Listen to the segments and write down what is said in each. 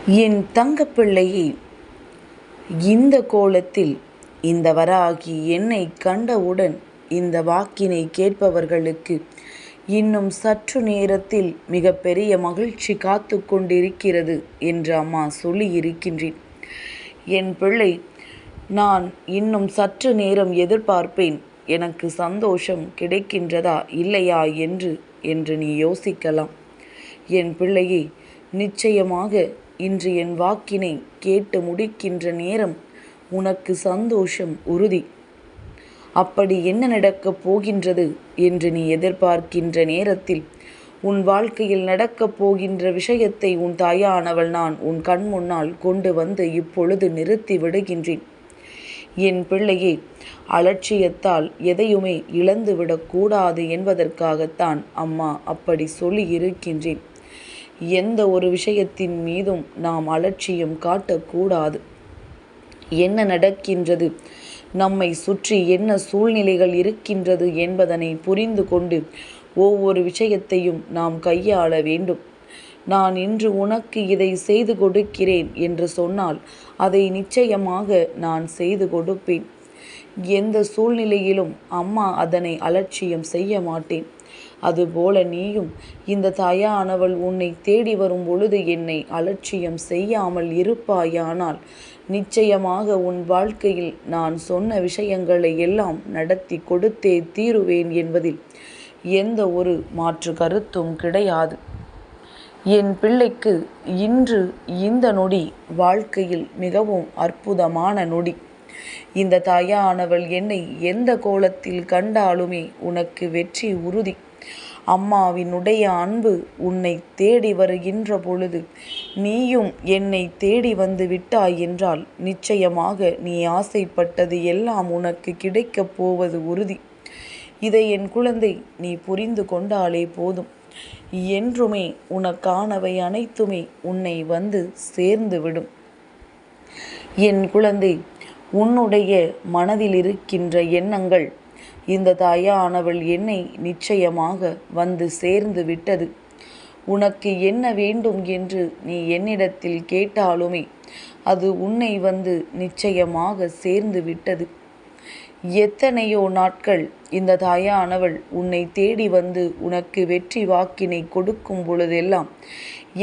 என் தங்கப்பிள்ளையே, இந்த கோலத்தில் இந்த வராகி என்னை கண்டவுடன் இந்த வாக்கினை கேட்பவர்களுக்கு இன்னும் சற்று நேரத்தில் மிகப்பெரிய மகிழ்ச்சி காத்து கொண்டிருக்கிறது என்று அம்மா சொல்லியிருக்கின்றேன். என் பிள்ளை, நான் இன்னும் சற்று நேரம் எதிர்பார்ப்பேன். எனக்கு சந்தோஷம் கிடைக்கின்றதா இல்லையா என்று நீ யோசிக்கலாம். என் பிள்ளையே, நிச்சயமாக இன்று என் வாக்கினை கேட்டு முடிக்கின்ற நேரம் உனக்கு சந்தோஷம் உறுதி. அப்படி என்ன நடக்கப் போகின்றது என்று நீ எதிர்பார்க்கின்ற நேரத்தில் உன் வாழ்க்கையில் நடக்கப் போகின்ற விஷயத்தை உன் தாயானவள் நான் உன் கண் முன்னால் கொண்டு வந்து இப்பொழுது நிறுத்தி விடுகின்றேன். என் பிள்ளையே, அலட்சியத்தால் எதையுமே இழந்துவிடக்கூடாது என்பதற்காகத்தான் அம்மா அப்படி சொல்லி இருக்கின்றேன். எந்த ஒரு விஷயத்தின் மீதும் நாம் அலட்சியம் காட்டக்கூடாது. என்ன நடக்கின்றது, நம்மை சுற்றி என்ன சூழ்நிலைகள் இருக்கின்றது என்பதனை புரிந்து கொண்டு ஒவ்வொரு விஷயத்தையும் நாம் கையாள வேண்டும். நான் இன்று உனக்கு இதை செய்து கொடுக்கிறேன் என்று சொன்னால் அதை நிச்சயமாக நான் செய்து கொடுப்பேன். எந்த சூழ்நிலையிலும் அம்மா அதனை அலட்சியம் செய்ய மாட்டேன். அதுபோல நீயும் இந்த தாயானவள் உன்னை தேடி வரும் பொழுது என்னை அலட்சியம் செய்யாமல் இருப்பாயானால் நிச்சயமாக உன் வாழ்க்கையில் நான் சொன்ன விஷயங்களை எல்லாம் நடத்தி கொடுத்தே தீருவேன் என்பதில் எந்த ஒரு மாற்று கருத்தும் கிடையாது. என் பிள்ளைக்கு இன்று இந்த நொடி வாழ்க்கையில் மிகவும் அற்புதமான நொடி. இந்த தாயானவள் என்னை எந்த கோலத்தில் கண்டாலுமே உனக்கு வெற்றி உறுதி. அம்மாவினுடைய அன்பு உன்னை தேடி வருகின்ற பொழுது நீயும் என்னை தேடி வந்து விட்டாய் என்றால் நிச்சயமாக நீ ஆசைப்பட்டது எல்லாம் உனக்கு கிடைக்கப் போவது உறுதி. இதை என் குழந்தை நீ புரிந்து கொண்டாலே போதும். என்றுமே உனக்கானவை அனைத்துமே உன்னை வந்து சேர்ந்துவிடும். என் குழந்தை, உன்னுடைய மனதில் இருக்கின்ற எண்ணங்கள் இந்த தாயானவள் என்னை நிச்சயமாக வந்து சேர்ந்து விட்டது. உனக்கு என்ன வேண்டும் என்று நீ என்னிடத்தில் கேட்டாலுமே அது உன்னை வந்து நிச்சயமாக சேர்ந்து விட்டது. எத்தனையோ நாட்கள் இந்த தாயானவள் உன்னை தேடி வந்து உனக்கு வெற்றி வாக்கினை கொடுக்கும் பொழுதெல்லாம்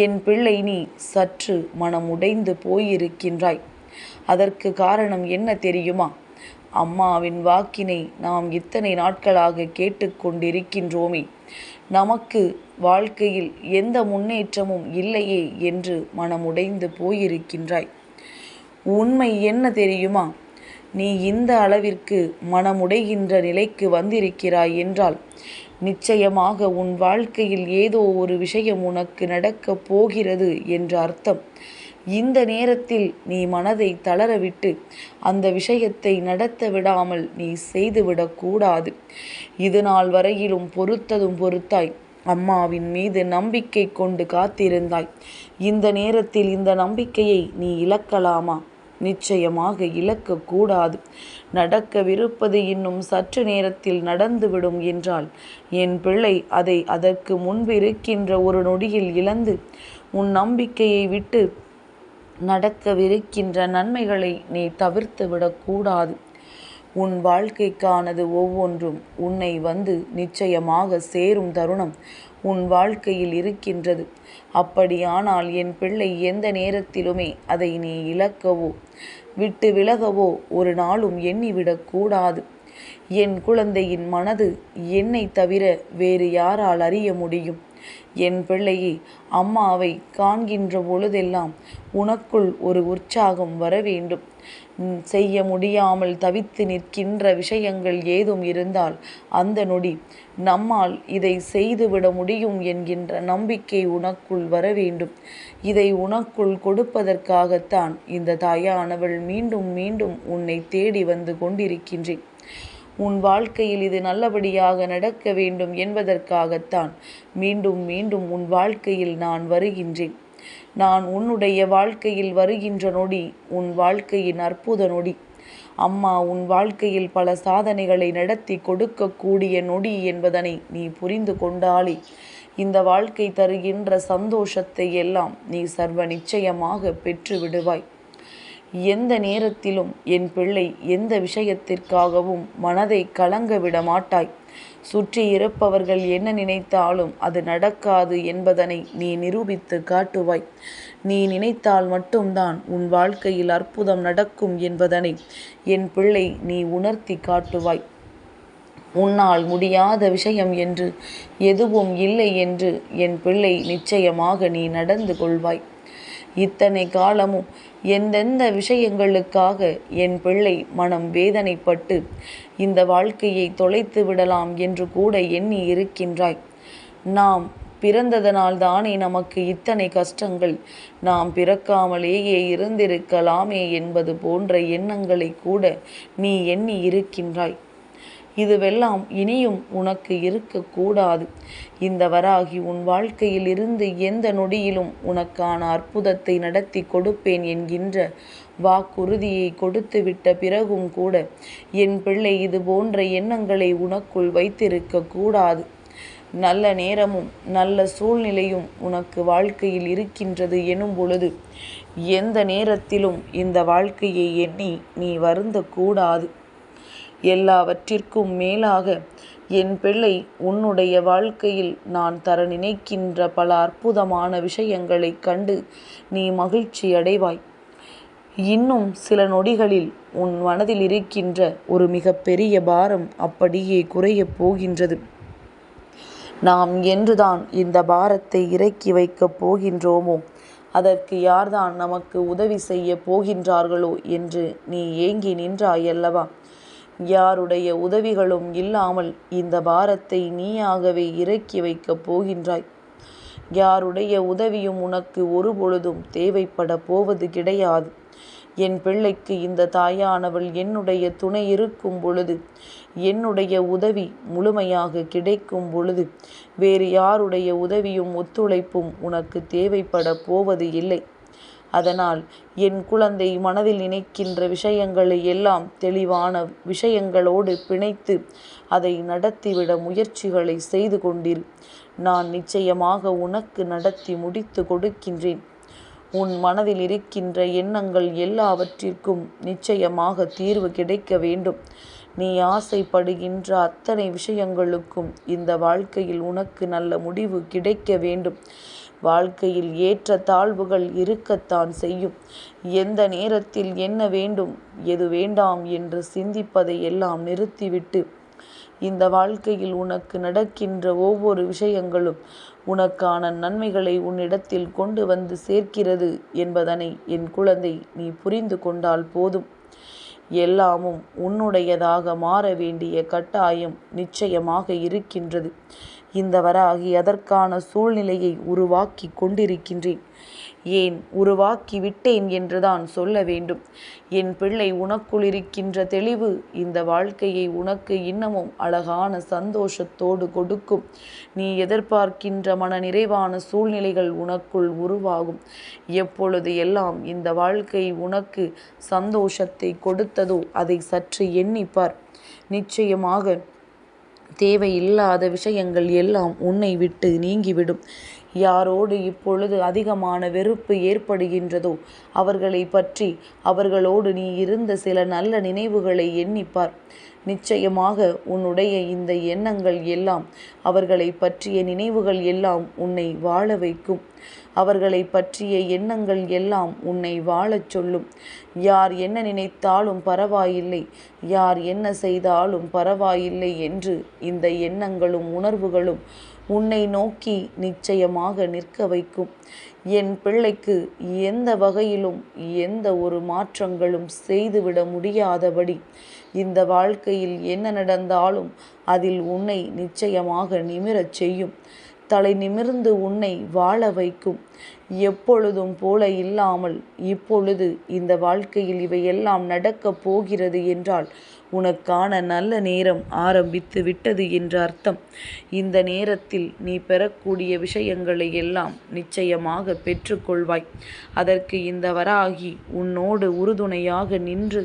என் பிள்ளை நீ சற்று மனமுடைந்து போயிருக்கின்றாய். அதற்கு காரணம் என்ன தெரியுமா? அம்மாவின் வாக்கினை நாம் இத்தனை நாட்களாக கேட்டுக்கொண்டிருக்கின்றோமே, நமக்கு வாழ்க்கையில் எந்த முன்னேற்றமும் இல்லையே என்று மனமுடைந்து போயிருக்கின்றாய். உண்மை என்ன தெரியுமா? நீ இந்த அளவிற்கு மனமுடைகின்ற நிலைக்கு வந்திருக்கிறாய் என்றால் நிச்சயமாக உன் வாழ்க்கையில் ஏதோ ஒரு விஷயம் உனக்கு நடக்கப் போகிறது என்ற அர்த்தம். இந்த நேரத்தில் நீ மனதை தளரவிட்டு அந்த விஷயத்தை நடத்த விடாமல் நீ செய்துவிடக்கூடாது. இது நாள் வரையிலும் பொறுத்ததும் பொறுத்தாய், அம்மாவின் மீது நம்பிக்கை கொண்டு காத்திருந்தாய். இந்த நேரத்தில் இந்த நம்பிக்கையை நீ இழக்கலாமா? நிச்சயமாக இழக்கக்கூடாது. நடக்கவிருப்பது இன்னும் சற்று நேரத்தில் நடந்துவிடும் என்றால் என் பிள்ளை அதை அதற்கு முன்பு இருக்கின்ற ஒரு நொடியில் இழந்து உன் நம்பிக்கையை விட்டு நடக்கவிருக்கின்ற நன்மைகளை நீ தவிர்த்து விடக்கூடாது. உன் வாழ்க்கைக்கானது ஒவ்வொன்றும் உன்னை வந்து நிச்சயமாக சேரும் தருணம் உன் வாழ்க்கையில் இருக்கின்றது. அப்படியானால் என் பிள்ளை எந்த நேரத்திலுமே அதை நீ இழக்கவோ விட்டு விலகவோ ஒரு நாளும் எண்ணிவிடக்கூடாது. என் குழந்தையின் மனது என்னை தவிர வேறு யாரால் அறிய முடியும்? என் பிள்ளையே, அம்மாவை காண்கின்ற பொழுதெல்லாம் உனக்குள் ஒரு உற்சாகம் வர வேண்டும். செய்ய முடியாமல் தவித்து நிற்கின்ற விஷயங்கள் ஏதும் இருந்தால் அந்த நொடி நம்மால் இதை செய்துவிட முடியும் என்கின்ற நம்பிக்கை உனக்குள் வர வேண்டும். இதை உனக்குள் கொடுப்பதற்காகத்தான் இந்த தாயானவள் மீண்டும் மீண்டும் உன்னை தேடி வந்து கொண்டிருக்கின்றேன். உன் வாழ்க்கையில் இது நல்லபடியாக நடக்க வேண்டும் என்பதற்காகத்தான் மீண்டும் மீண்டும் உன் வாழ்க்கையில் நான் வருகின்றேன். நான் உன்னுடைய வாழ்க்கையில் வருகின்ற நொடி உன் வாழ்க்கையின் அற்புத நொடி. அம்மா உன் வாழ்க்கையில் பல சாதனைகளை நடத்தி கொடுக்கக்கூடிய நொடி என்பதனை நீ புரிந்து கொண்டாலே இந்த வாழ்க்கை தருகின்ற சந்தோஷத்தை எல்லாம் நீ சர்வ நிச்சயமாக பெற்று விடுவாய். எந்த நேரத்திலும் என் பிள்ளை எந்த விஷயத்திற்காகவும் மனதை கலங்க விட மாட்டாய். சுற்றி இருப்பவர்கள் என்ன நினைத்தாலும் அது நடக்காது என்பதனை நீ நிரூபித்து காட்டுவாய். நீ நினைத்தால் மட்டும்தான் உன் வாழ்க்கையில் அற்புதம் நடக்கும் என்பதனை என் பிள்ளை நீ உணர்த்தி காட்டுவாய். உன்னால் முடியாத விஷயம் என்று எதுவும் இல்லை என்று என் பிள்ளை நிச்சயமாக நீ நடந்து கொள்வாய். இத்தனை காலமும் எந்தெந்த விஷயங்களுக்காக என் பிள்ளை மனம் வேதனைப்பட்டு இந்த வாழ்க்கையை தொலைத்து விடலாம் என்று கூட எண்ணி இருக்கின்றாய். நாம் பிறந்ததனால் தானே நமக்கு இத்தனை கஷ்டங்கள், நாம் பிறக்காமலேயே இருந்திருக்கலாமே என்பது போன்ற எண்ணங்களை கூட நீ எண்ணி இருக்கின்றாய். இதுவெல்லாம் இனியும் உனக்கு இருக்கக்கூடாது. இந்த வராகி உன் வாழ்க்கையில் இருந்து எந்த நொடியிலும் உனக்கான அற்புதத்தை நடத்தி கொடுப்பேன் என்கின்ற வாக்குறுதியை கொடுத்துவிட்ட பிறகும் கூட என் பிள்ளை இது போன்ற எண்ணங்களை உனக்குள் வைத்திருக்க கூடாது. நல்ல நேரமும் நல்ல சூழ்நிலையும் உனக்கு வாழ்க்கையில் இருக்கின்றது எனும் பொழுது எந்த நேரத்திலும் இந்த வாழ்க்கையை எண்ணி நீ வருந்தக்கூடாது. எல்லாவற்றிற்கும் மேலாக என் பிள்ளை உன்னுடைய வாழ்க்கையில் நான் தர நினைக்கின்ற பல அற்புதமான விஷயங்களை கண்டு நீ மகிழ்ச்சி அடைவாய். இன்னும் சில நொடிகளில் உன் மனதில் இருக்கின்ற ஒரு மிகப்பெரிய பாரம் அப்படியே குறையப் போகின்றது. நாம் என்றுதான் இந்த பாரத்தை இறக்கி வைக்கப் போகின்றோமோ, அதற்கு யார்தான் நமக்கு உதவி செய்ய போகின்றார்களோ என்று நீ ஏங்கி நின்றாயல்லவா? யாருடைய உதவிகளும் இல்லாமல் இந்த பாரத்தை நீயாகவே இறக்கி வைக்கப் போகின்றாய். யாருடைய உதவியும் உனக்கு ஒரு பொழுதும் தேவைப்பட போவது கிடையாது. என் பிள்ளைக்கு இந்த தாயானவள் என்னுடைய துணை இருக்கும் பொழுது, என்னுடைய உதவி முழுமையாக கிடைக்கும் பொழுது வேறு யாருடைய உதவியும் ஒத்துழைப்பும் உனக்கு தேவைப்பட போவது இல்லை. அதனால் என் குழந்தை மனதில் நினைக்கின்ற விஷயங்களை எல்லாம் தெளிவான விஷயங்களோடு பிணைத்து அதை நடத்திவிட முயற்சிகளை செய்து கொண்டிரு. நான் நிச்சயமாக உனக்கு நடத்தி முடித்து கொடுக்கின்றேன். உன் மனதில் இருக்கின்ற எண்ணங்கள் எல்லாவற்றிற்கும் நிச்சயமாக தீர்வு கிடைக்க வேண்டும். நீ ஆசைப்படுகின்ற அத்தனை விஷயங்களுக்கும் இந்த வாழ்க்கையில் உனக்கு நல்ல முடிவு கிடைக்க வேண்டும். வாழ்க்கையில் ஏற்ற தாழ்வுகள் இருக்கத்தான் செய்யும். எந்த நேரத்தில் என்ன வேண்டும் எது வேண்டாம் என்று சிந்திப்பதை எல்லாம் நிறுத்திவிட்டு இந்த வாழ்க்கையில் உனக்கு நடக்கின்ற ஒவ்வொரு விஷயங்களும் உனக்கான நன்மைகளை உன்னிடத்தில் கொண்டு வந்து சேர்க்கிறது என்பதனை என் குழந்தை நீ புரிந்து கொண்டால் போதும். எல்லாமும் உன்னுடையதாக மாற வேண்டிய கட்டாயம் நிச்சயமாக இருக்கின்றது. இந்த வராகி அதற்கான சூழ்நிலையை உருவாக்கி கொண்டிருக்கின்றேன். ஏன் உருவாக்கி விட்டேன் என்றுதான் சொல்ல வேண்டும். என் பிள்ளை உனக்குள் இருக்கின்ற தெளிவு இந்த வாழ்க்கையை உனக்கு இன்னமும் அழகான சந்தோஷத்தோடு கொடுக்கும். நீ எதிர்பார்க்கின்ற மன நிறைவான சூழ்நிலைகள் உனக்குள் உருவாகும். எப்பொழுது எல்லாம் இந்த வாழ்க்கை உனக்கு சந்தோஷத்தை கொடுத்ததோ அதை சற்று எண்ணிப்பார். நிச்சயமாக தேவையில்லாத விஷயங்கள் எல்லாம் உன்னை விட்டு நீங்கிவிடும். யாரோடு இப்பொழுது அதிகமான வெறுப்பு ஏற்படுகின்றதோ அவர்களை பற்றி அவர்களோடு நீ இருந்த சில நல்ல நினைவுகளை எண்ணிப்பார். நிச்சயமாக உன்னுடைய இந்த எண்ணங்கள் எல்லாம், அவர்களை பற்றிய நினைவுகள் எல்லாம் உன்னை வாழ வைக்கும். அவர்களை பற்றிய எண்ணங்கள் எல்லாம் உன்னை வாழச் சொல்லும். யார் என்ன நினைத்தாலும் பரவாயில்லை, யார் என்ன செய்தாலும் பரவாயில்லை என்று இந்த எண்ணங்களும் உணர்வுகளும் உன்னை நோக்கி நிச்சயமாக நிற்க வைக்கும். என் பிள்ளைக்கு எந்த வகையிலும் எந்த ஒரு மாற்றங்களும் செய்துவிட முடியாதபடி இந்த வாழ்க்கையில் என்ன நடந்தாலும் அதில் உன்னை நிச்சயமாக நிமிரச் செய்யும். தலை நிமிர்ந்து உன்னை வாழ வைக்கும். எப்பொழுதும் போல இல்லாமல் இப்பொழுது இந்த வாழ்க்கையில் இவையெல்லாம் நடக்கப் போகிறது என்றால் உனக்கான நல்ல நேரம் ஆரம்பித்து விட்டது என்ற அர்த்தம். இந்த நேரத்தில் நீ பெறக்கூடிய விஷயங்களை எல்லாம் நிச்சயமாக பெற்றுக்கொள்வாய். அதற்கு இந்த வராகி உன்னோடு உறுதுணையாக நின்று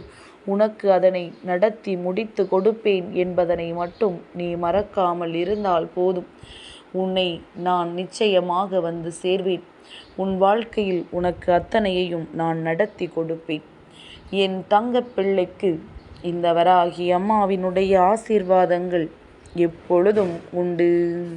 உனக்கு அதனை நடத்தி முடித்து கொடுப்பேன் என்பதனை மட்டும் நீ மறக்காமல் இருந்தால் போதும். உன்னை நான் நிச்சயமாக வந்து சேர்வேன். உன் வாழ்க்கையில் உனக்கு அத்தனையையும் நான் நடத்தி கொடுப்பேன். என் தங்கப் பிள்ளைக்கு இந்த வராகி அம்மாவினுடைய ஆசீர்வாதங்கள் எப்பொழுதும் உண்டு.